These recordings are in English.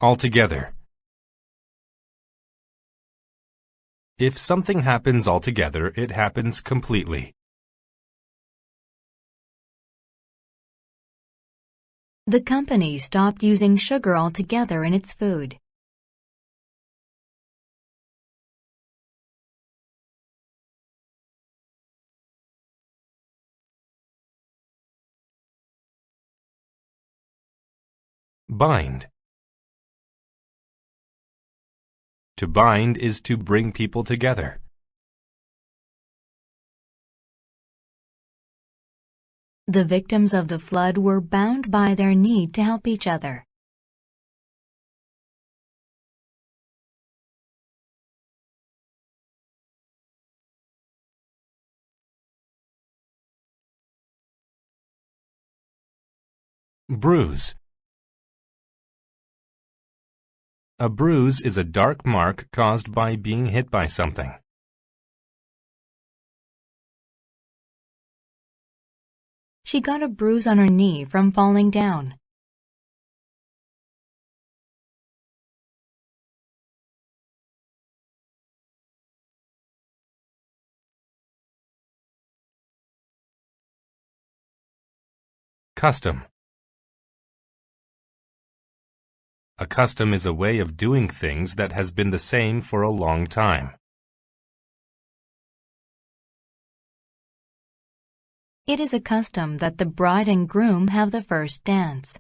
Altogether. If something happens altogether, it happens completely. The company stopped using sugar altogether in its food. Bind. To bind is to bring people together. The victims of the flood were bound by their need to help each other. Bruise. A bruise is a dark mark caused by being hit by something. She got a bruise on her knee from falling down. Custom. A custom is a way of doing things that has been the same for a long time. It is a custom that the bride and groom have the first dance.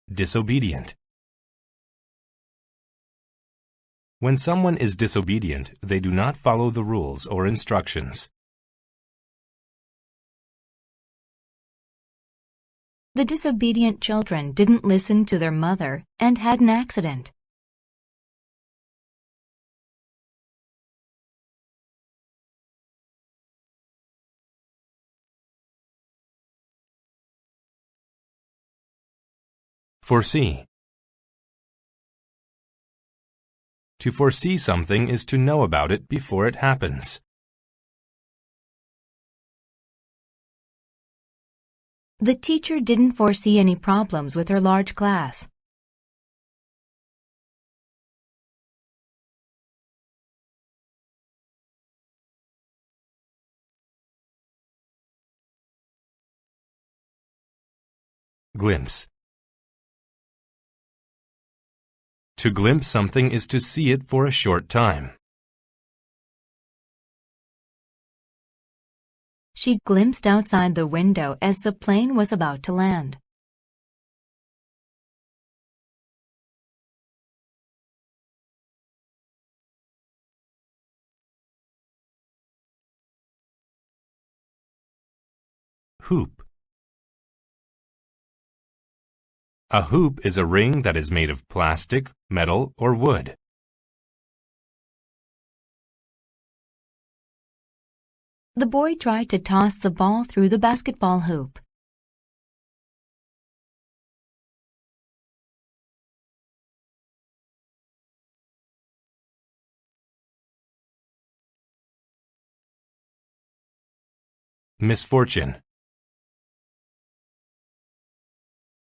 Disobedient. When someone is disobedient, they do not follow the rules or instructions. The disobedient children didn't listen to their mother and had an accident. Foresee. To foresee something is to know about it before it happens. The teacher didn't foresee any problems with her large class. Glimpse. To glimpse something is to see it for a short time. She glimpsed outside the window as the plane was about to land. Hoop. A hoop is a ring that is made of plastic, metal, or wood. The boy tried to toss the ball through the basketball hoop. Misfortune.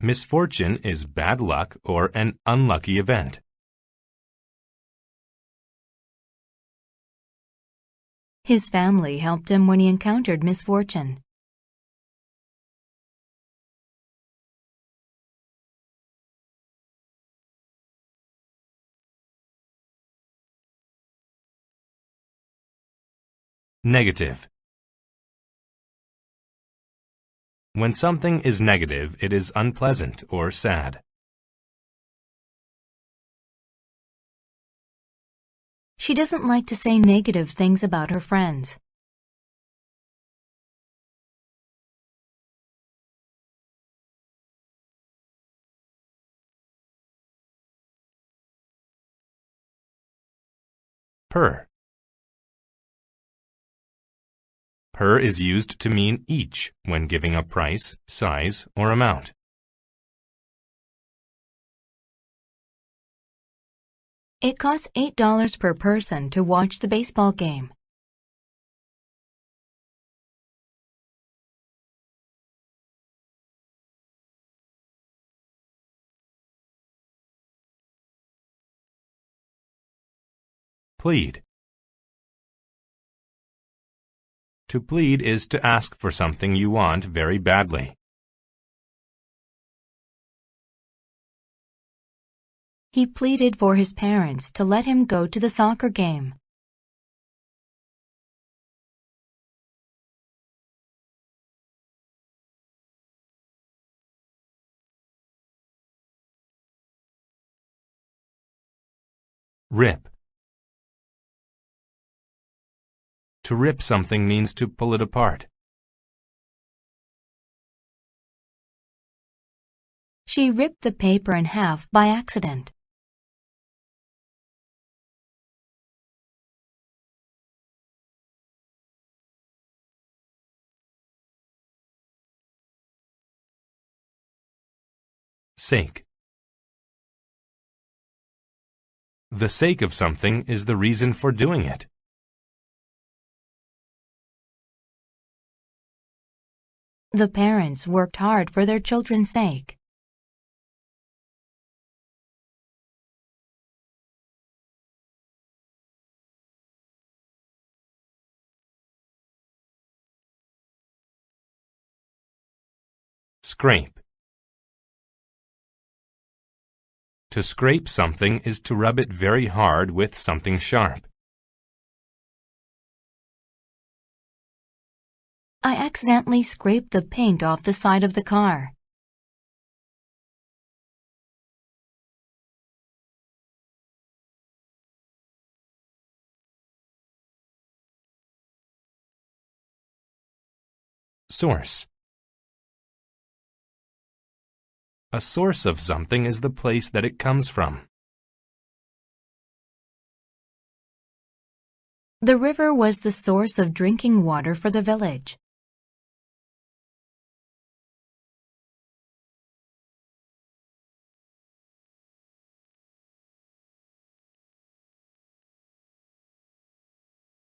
Misfortune is bad luck or an unlucky event. His family helped him when he encountered misfortune. Negative. When something is negative, it is unpleasant or sad. She doesn't like to say negative things about her friends. Per. Per is used to mean each when giving a price, size, or amount. It costs $8 per person to watch the baseball game. Plead. To plead is to ask for something you want very badly. He pleaded for his parents to let him go to the soccer game. Rip. To rip something means to pull it apart. She ripped the paper in half by accident. Sake. The sake of something is the reason for doing it. The parents worked hard for their children's sake. Scrape. To scrape something is to rub it very hard with something sharp. I accidentally scraped the paint off the side of the car. Source. A source of something is the place that it comes from. The river was the source of drinking water for the village.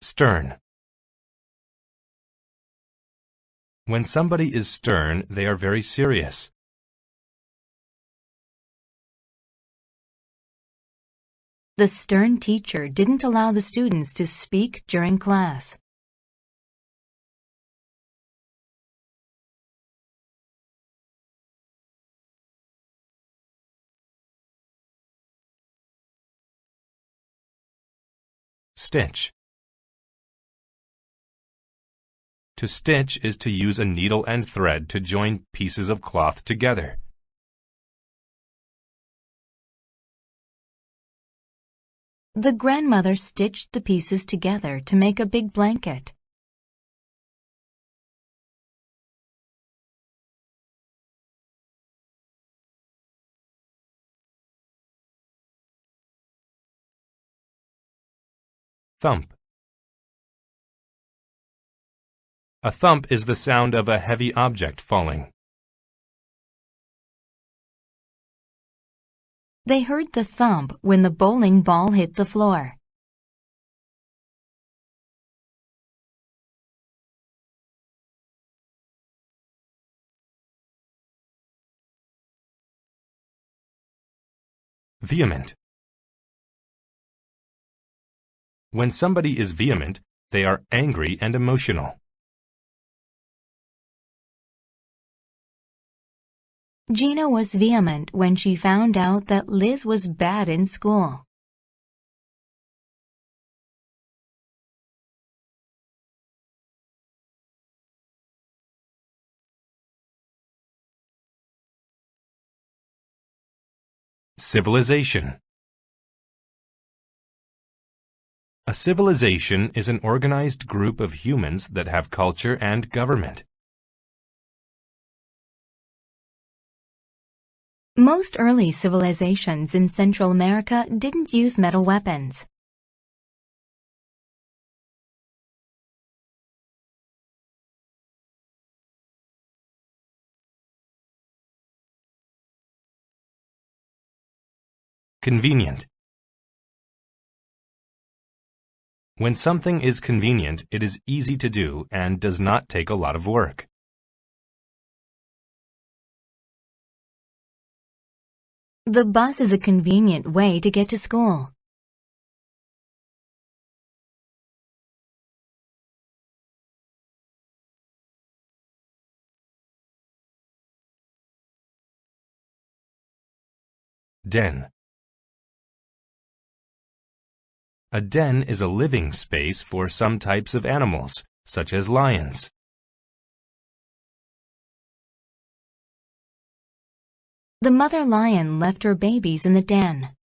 Stern. When somebody is stern, they are very serious. The stern teacher didn't allow the students to speak during class. Stitch. To stitch is to use a needle and thread to join pieces of cloth together. The grandmother stitched the pieces together to make a big blanket. Thump. A thump is the sound of a heavy object falling. They heard the thump when the bowling ball hit the floor. Vehement. When somebody is vehement, they are angry and emotional. Gina was vehement when she found out that Liz was bad in school. Civilization. A civilization is an organized group of humans that have culture and government. Most early civilizations in Central America didn't use metal weapons. Convenient. When something is convenient, it is easy to do and does not take a lot of work. The bus is a convenient way to get to school. Den. A den is a living space for some types of animals, such as lions. The mother lion left her babies in the den.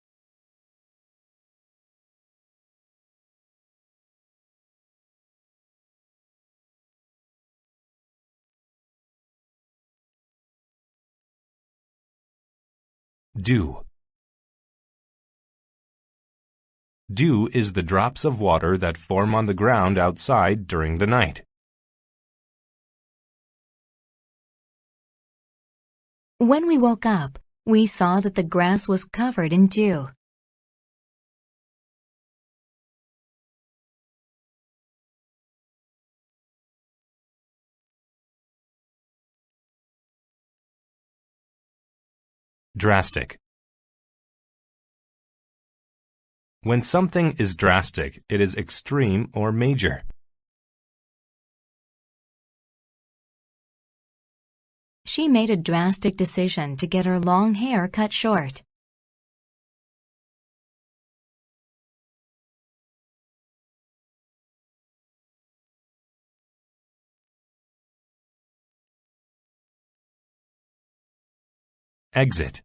Dew. Dew is the drops of water that form on the ground outside during the night. When we woke up, we saw that the grass was covered in dew. Drastic. When something is drastic, it is extreme or major. She made a drastic decision to get her long hair cut short. Exit.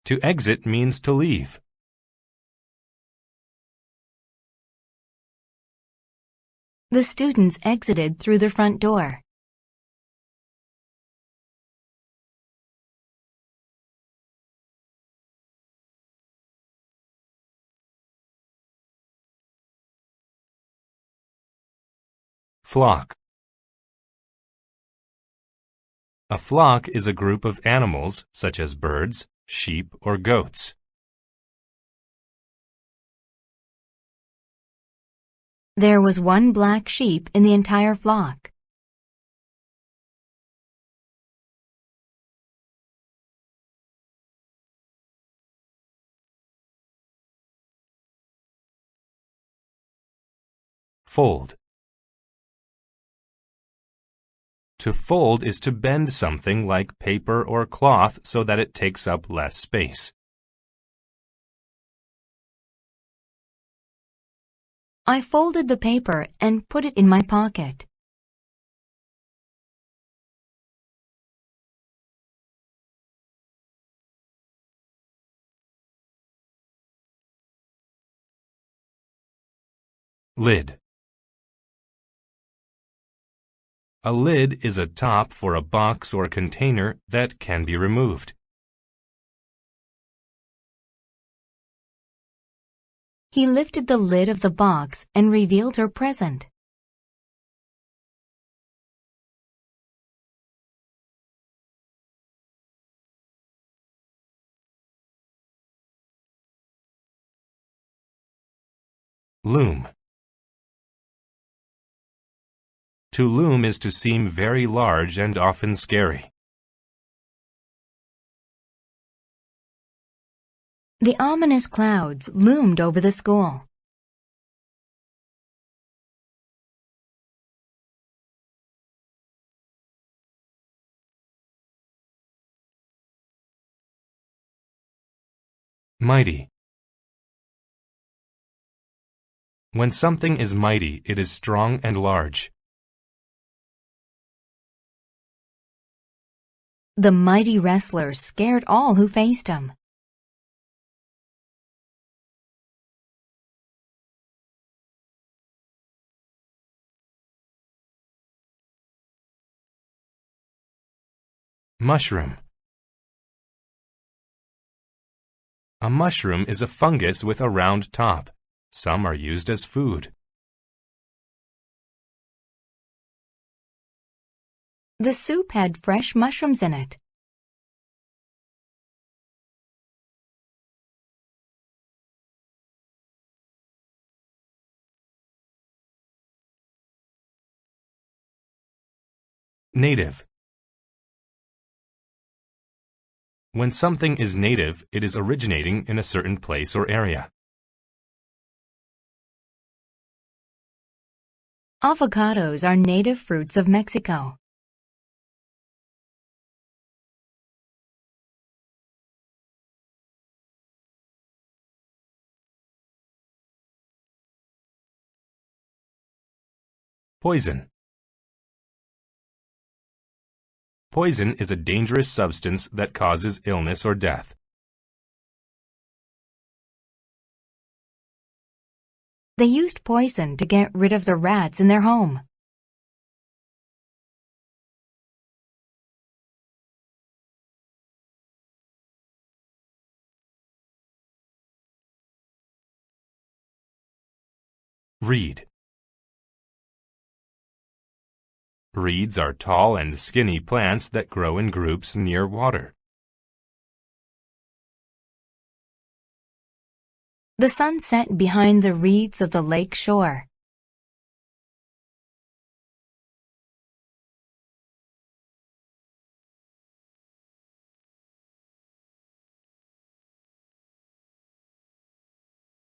To exit means to leave. The students exited through the front door. Flock. A flock is a group of animals, such as birds, sheep, or goats. There was one black sheep in the entire flock. Fold. To fold is to bend something like paper or cloth so that it takes up less space. I folded the paper and put it in my pocket. Lid. A lid is a top for a box or container that can be removed. He lifted the lid of the box and revealed her present. Loom. To loom is to seem very large and often scary. The ominous clouds loomed over the school. Mighty. When something is mighty, it is strong and large. The mighty wrestler scared all who faced him. Mushroom. A mushroom is a fungus with a round top. Some are used as food. The soup had fresh mushrooms in it. Native. When something is native, it is originating in a certain place or area. Avocados are native fruits of Mexico. Poison. Poison is a dangerous substance that causes illness or death. They used poison to get rid of the rats in their home. Reed. Reeds are tall and skinny plants that grow in groups near water. The sun set behind the reeds of the lake shore.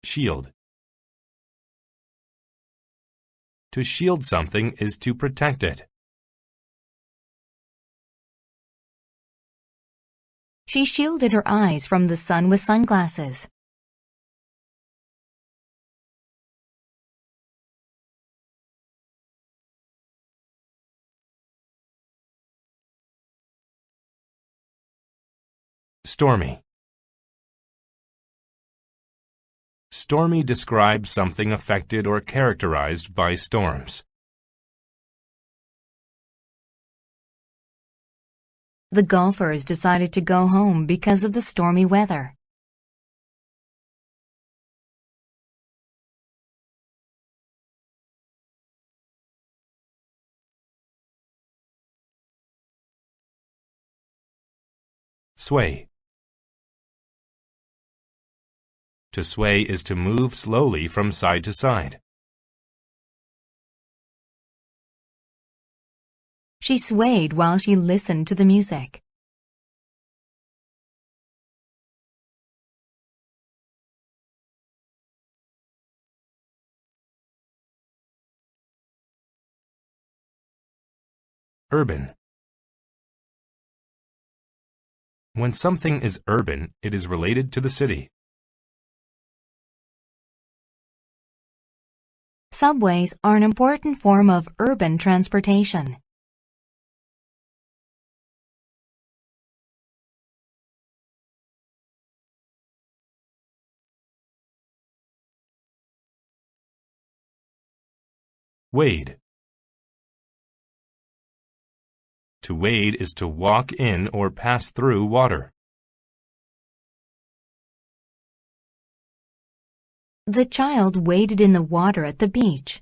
Shield. To shield something is to protect it. She shielded her eyes from the sun with sunglasses. Stormy. Stormy describes something affected or characterized by storms. The golfers decided to go home because of the stormy weather. Sway. To sway is to move slowly from side to side. She swayed while she listened to the music. Urban. When something is urban, it is related to the city. Subways are an important form of urban transportation. Wade. To wade is to walk in or pass through water. The child waded in the water at the beach.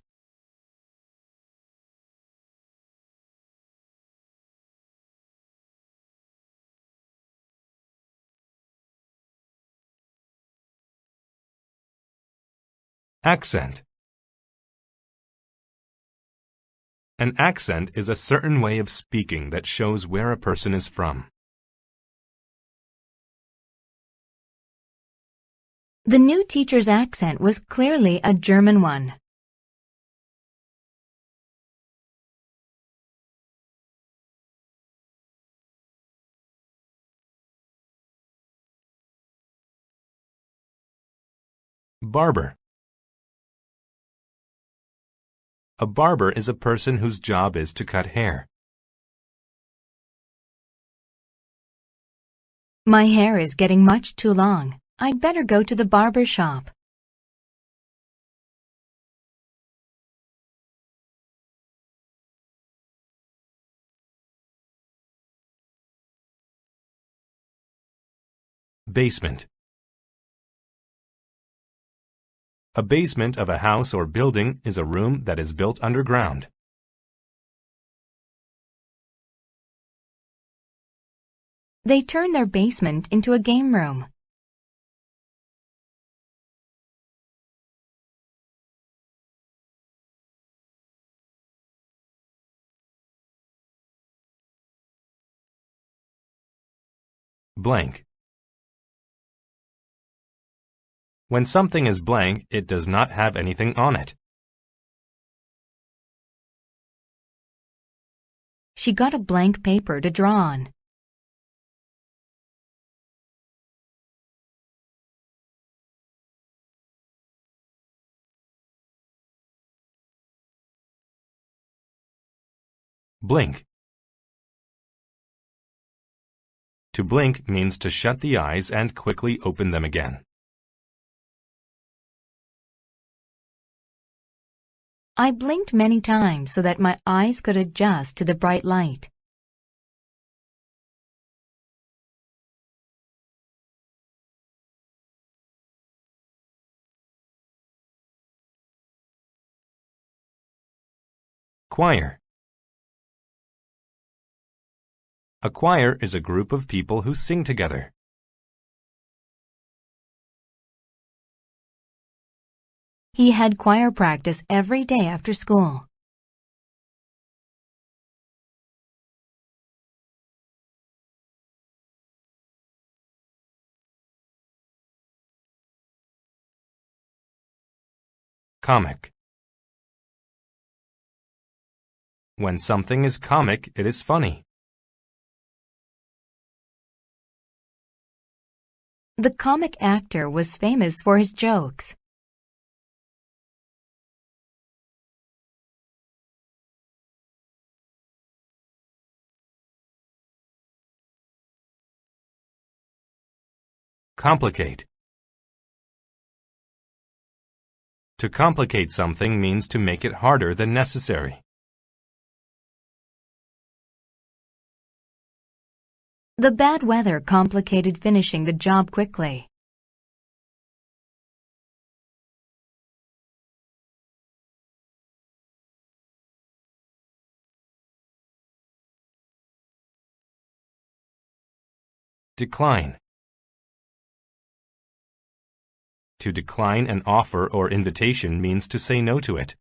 Accent. An accent is a certain way of speaking that shows where a person is from. The new teacher's accent was clearly a German one. Barber. A barber is a person whose job is to cut hair. My hair is getting much too long. I'd better go to the barber shop. Basement. A basement of a house or building is a room that is built underground. They turned their basement into a game room. Blank. When something is blank, it does not have anything on it. She got a blank paper to draw on. Blink. To blink means to shut the eyes and quickly open them again. I blinked many times so that my eyes could adjust to the bright light. Choir. A choir is a group of people who sing together. He had choir practice every day after school. Comic. When something is comic, it is funny. The comic actor was famous for his jokes. Complicate. To complicate something means to make it harder than necessary. The bad weather complicated finishing the job quickly. Decline. To decline an offer or invitation means to say no to it.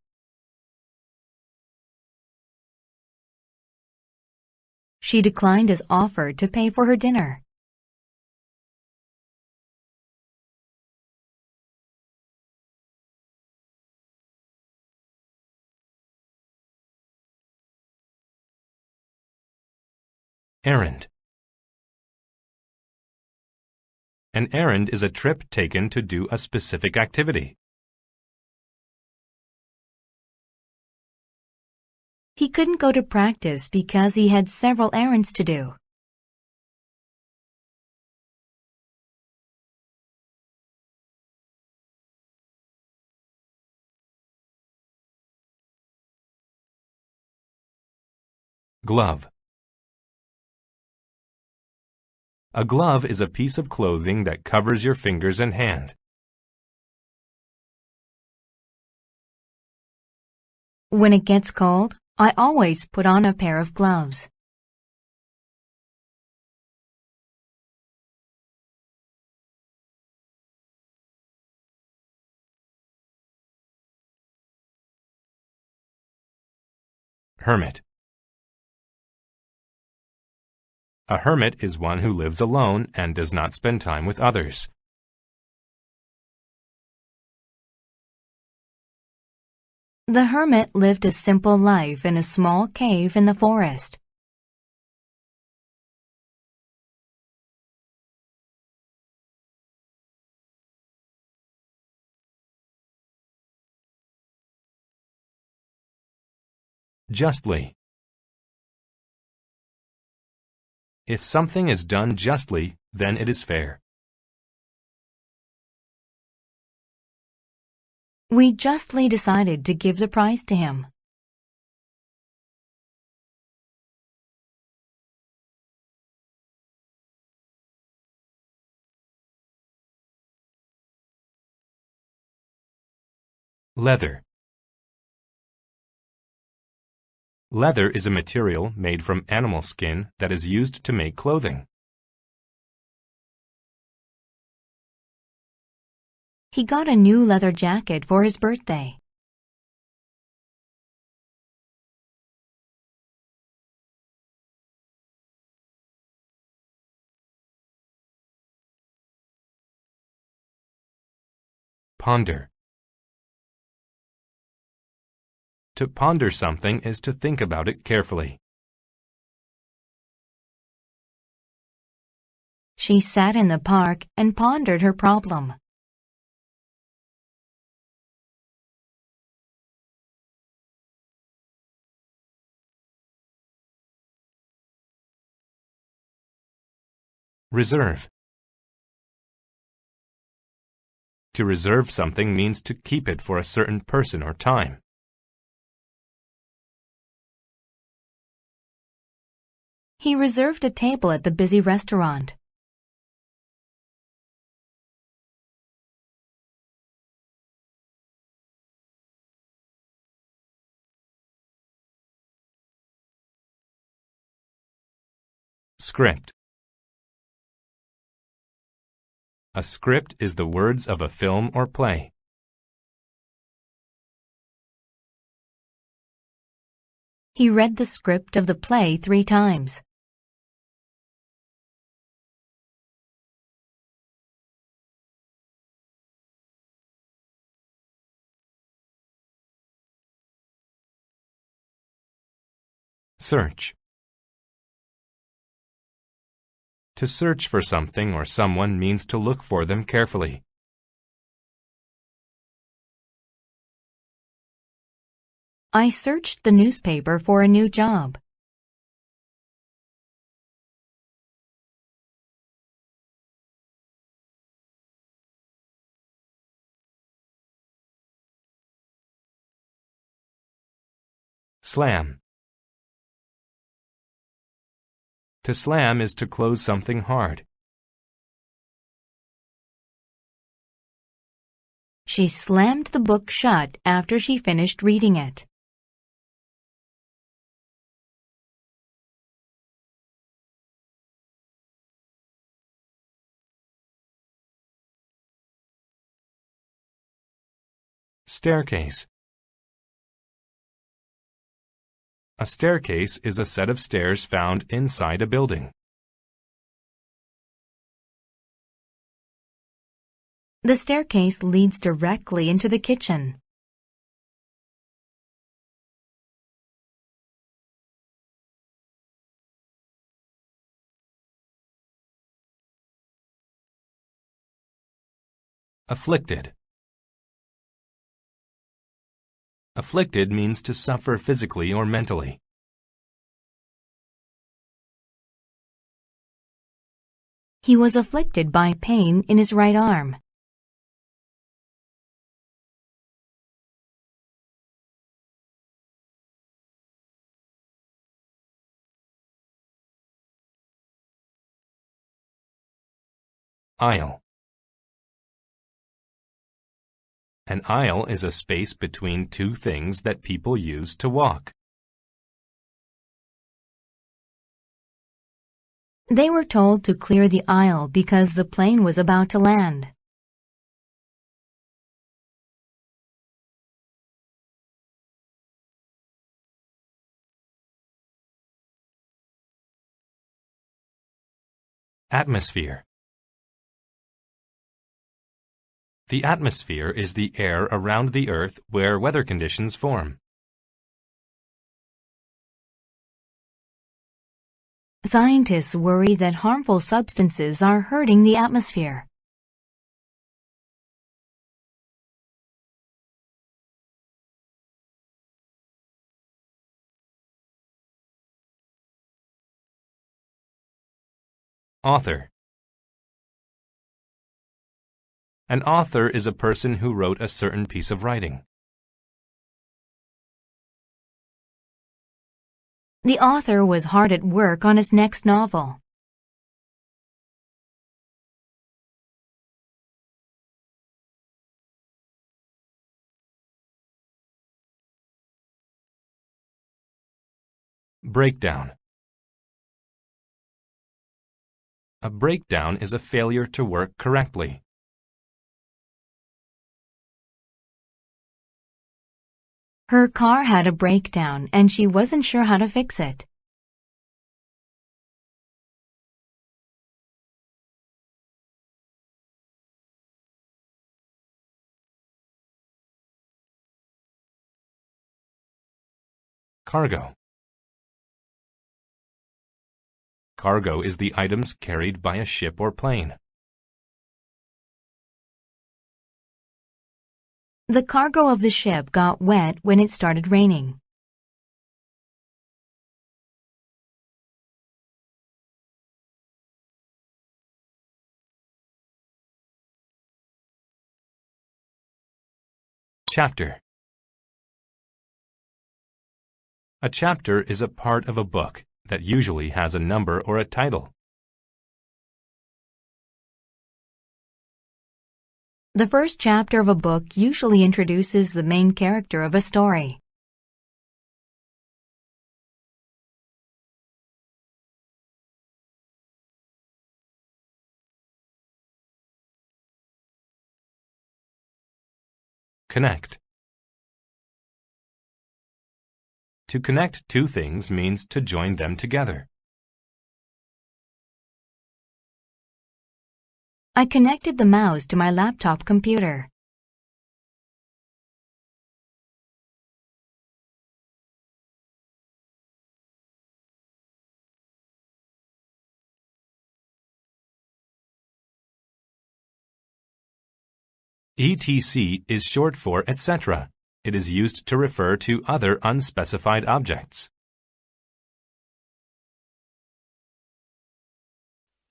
She declined his offer to pay for her dinner. Errand. An errand is a trip taken to do a specific activity. He couldn't go to practice because he had several errands to do. Glove. A glove is a piece of clothing that covers your fingers and hand. When it gets cold, I always put on a pair of gloves. Hermit. A hermit is one who lives alone and does not spend time with others. The hermit lived a simple life in a small cave in the forest. Justly. If something is done justly, then it is fair. We justly decided to give the prize to him. Leather. Leather is a material made from animal skin that is used to make clothing. He got a new leather jacket for his birthday. Ponder. To ponder something is to think about it carefully. She sat in the park and pondered her problem. Reserve. To reserve something means to keep it for a certain person or time. He reserved a table at the busy restaurant. Script. A script is the words of a film or play. He read the script of the play 3 times. Search. To search for something or someone means to look for them carefully. I searched the newspaper for a new job. Slam. To slam is to close something hard. She slammed the book shut after she finished reading it. Staircase. A staircase is a set of stairs found inside a building. The staircase leads directly into the kitchen. Afflicted. Afflicted means to suffer physically or mentally. He was afflicted by pain in his right arm. Aisle. An aisle is a space between two things that people use to walk. They were told to clear the aisle because the plane was about to land. Atmosphere. The atmosphere is the air around the Earth where weather conditions form. Scientists worry that harmful substances are hurting the atmosphere. Author. An author is a person who wrote a certain piece of writing. The author was hard at work on his next novel. Breakdown. A breakdown is a failure to work correctly. Her car had a breakdown and she wasn't sure how to fix it. Cargo. Cargo is the items carried by a ship or plane. The cargo of the ship got wet when it started raining. Chapter. A chapter is a part of a book that usually has a number or a title. The first chapter of a book usually introduces the main character of a story. Connect. To connect two things means to join them together. I connected the mouse to my laptop computer. etc. is short for etc. It is used to refer to other unspecified objects.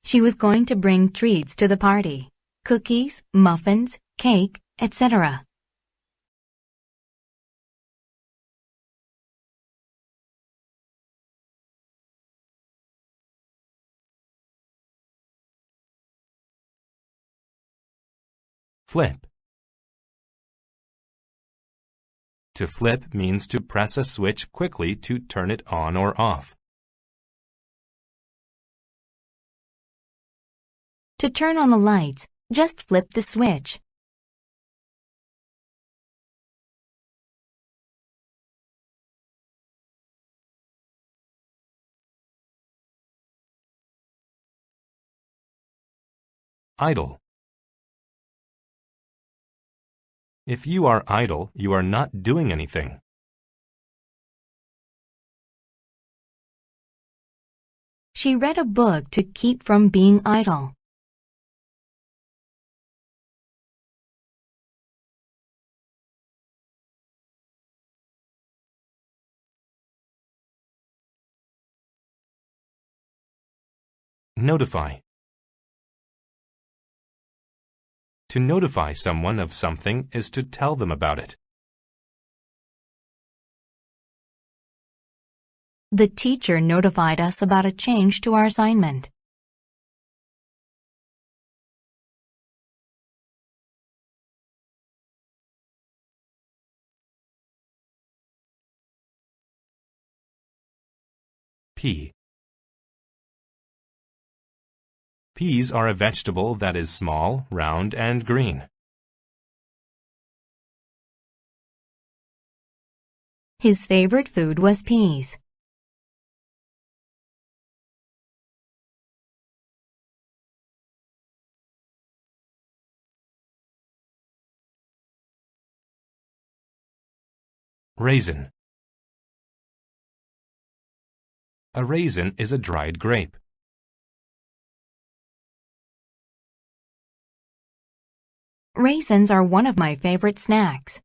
She was going to bring treats to the party: cookies, muffins, cake, etc. Flip. To flip means to press a switch quickly to turn it on or off. To turn on the lights, just flip the switch. Idle. If you are idle, you are not doing anything. She read a book to keep from being idle. Notify. To notify someone of something is to tell them about it. The teacher notified us about a change to our assignment. Pea. Peas are a vegetable that is small, round, and green. His favorite food was peas. Raisin. A raisin is a dried grape. Raisins are one of my favorite snacks.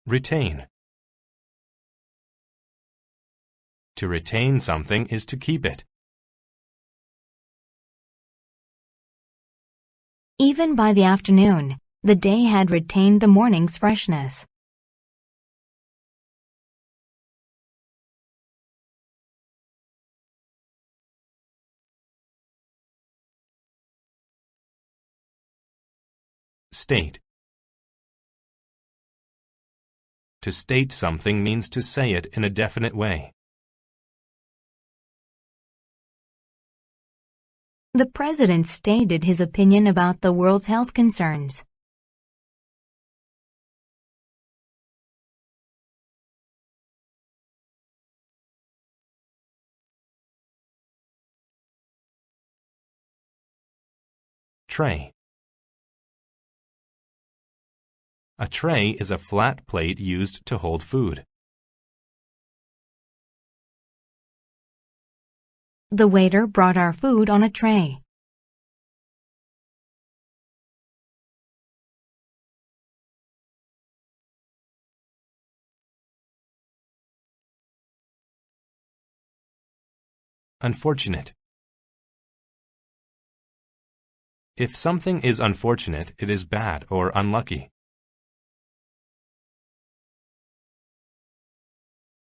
Retain. To retain something is to keep it. Even by the afternoon, the day had retained the morning's freshness. State. To state something means to say it in a definite way. The president stated his opinion about the world's health concerns. tray. A tray is a flat plate used to hold food. The waiter brought our food on a tray. Unfortunate. If something is unfortunate, it is bad or unlucky.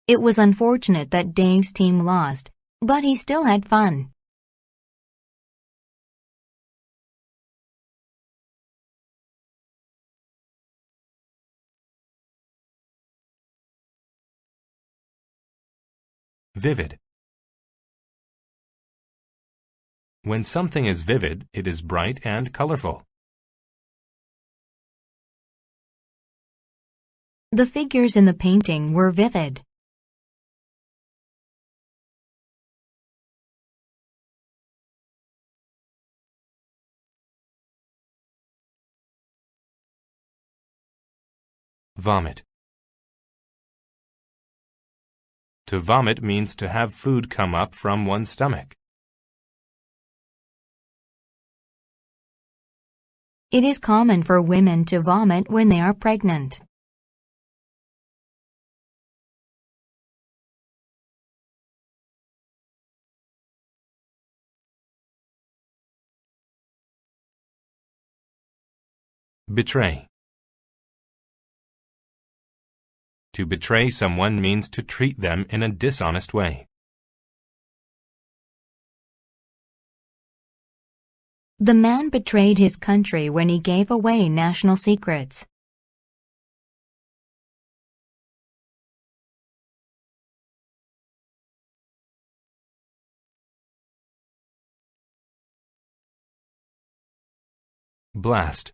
It was unfortunate that Dave's team lost, but he still had fun. Vivid. When something is vivid, it is bright and colorful. The figures in the painting were vivid. Vomit. To vomit means to have food come up from one's stomach. It is common for women to vomit when they are pregnant. Betray. To betray someone means to treat them in a dishonest way. The man betrayed his country when he gave away national secrets. Blast.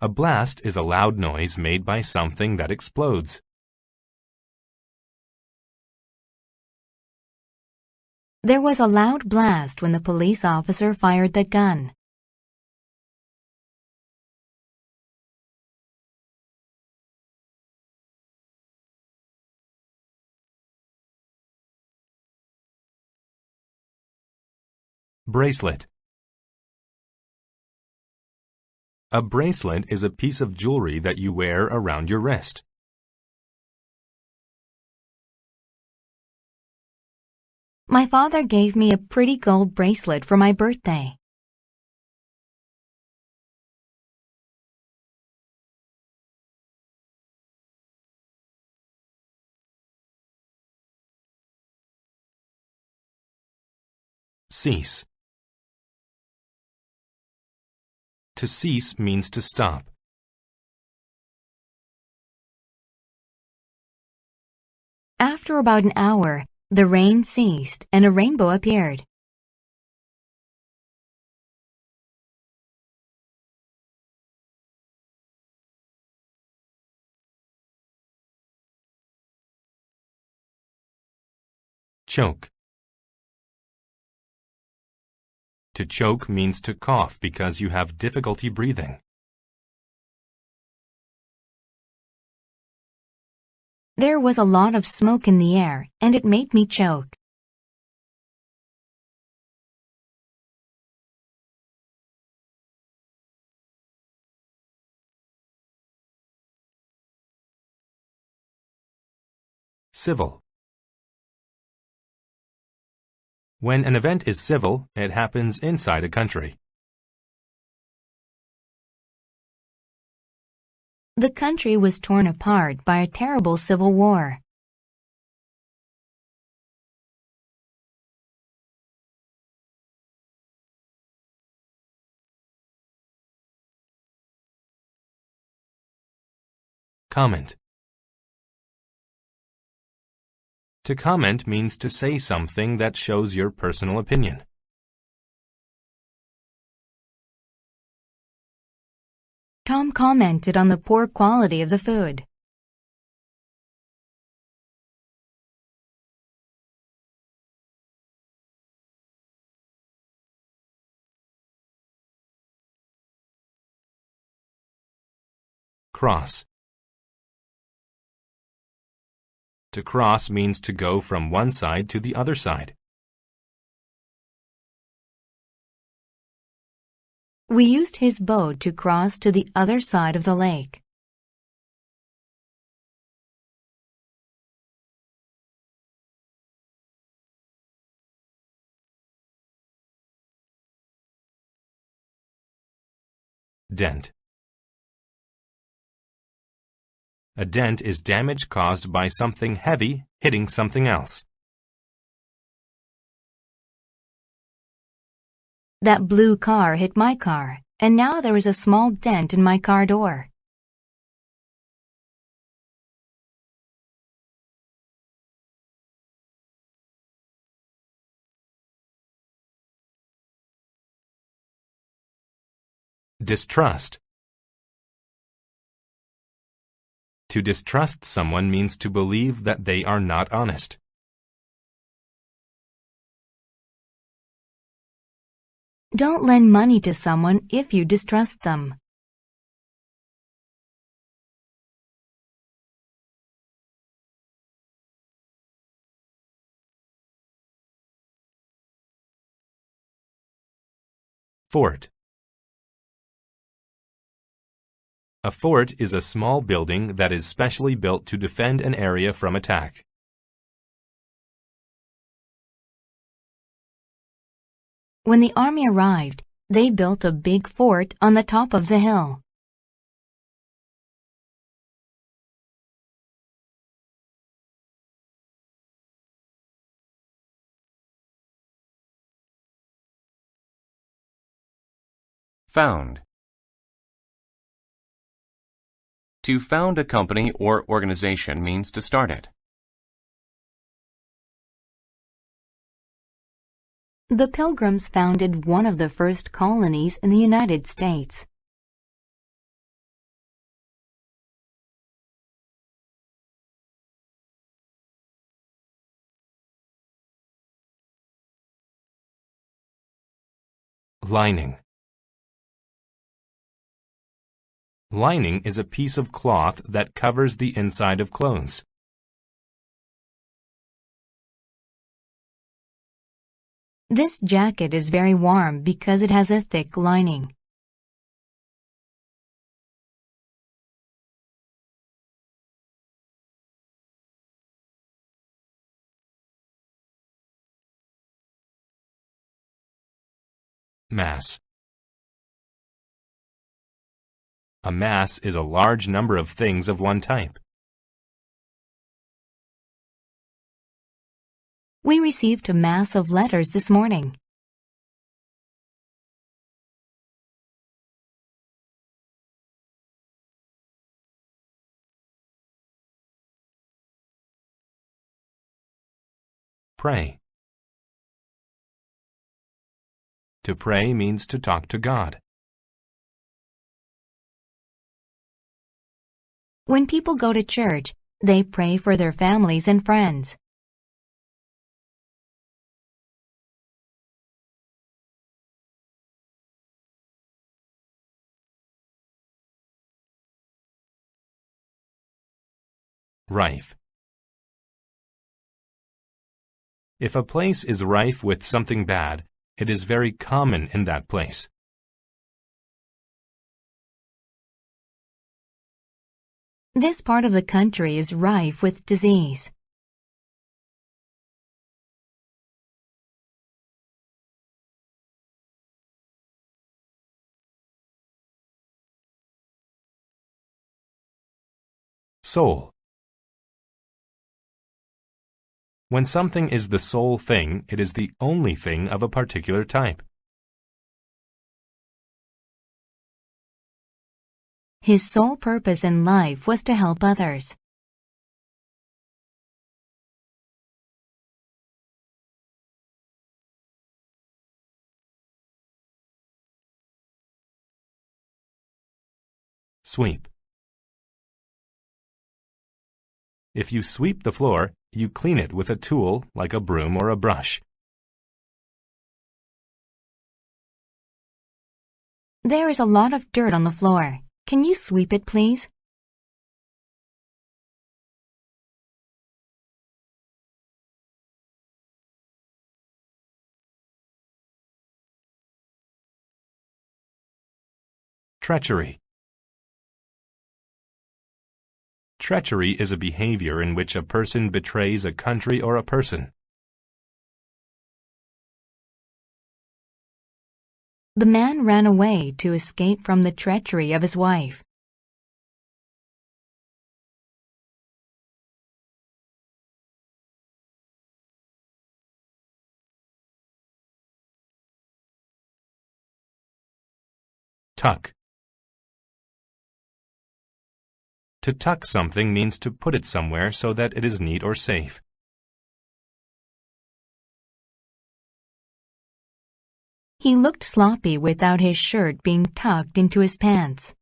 A blast is a loud noise made by something that explodes. There was a loud blast when the police officer fired the gun. Bracelet. A bracelet is a piece of jewelry that you wear around your wrist. My father gave me a pretty gold bracelet for my birthday. Cease. To cease means to stop. After about an hour, the rain ceased and a rainbow appeared. Choke. To choke means to cough because you have difficulty breathing. There was a lot of smoke in the air, and it made me choke. Civil. When an event is civil, it happens inside a country. The country was torn apart by a terrible civil war. Comment. To comment means to say something that shows your personal opinion. Tom commented on the poor quality of the food. Cross. To cross means to go from one side to the other side. We used his boat to cross to the other side of the lake. Dent. A dent is damage caused by something heavy hitting something else. That blue car hit my car, and now there is a small dent in my car door. Distrust. To distrust someone means to believe that they are not honest. Don't lend money to someone if you distrust them. Fort. A fort is a small building that is specially built to defend an area from attack. When the army arrived, they built a big fort on the top of the hill. Found. To found a company or organization means to start it. The Pilgrims founded one of the first colonies in the United States. Lining. Lining is a piece of cloth that covers the inside of clothes. This jacket is very warm because it has a thick lining. Mass. A mass is a large number of things of one type. We received a mass of letters this morning. Pray. To pray means to talk to God. When people go to church, they pray for their families and friends. Rife. If a place is rife with something bad, it is very common in that place. This part of the country is rife with disease. Sole. When something is the sole thing, it is the only thing of a particular type. His sole purpose in life was to help others. Sweep. If you sweep the floor, you clean it with a tool like a broom or a brush. There is a lot of dirt on the floor. Can you sweep it, please? Treachery. Treachery is a behavior in which a person betrays a country or a person. The man ran away to escape from the treachery of his wife. Tuck. To tuck something means to put it somewhere so that it is neat or safe. He looked sloppy without his shirt being tucked into his pants.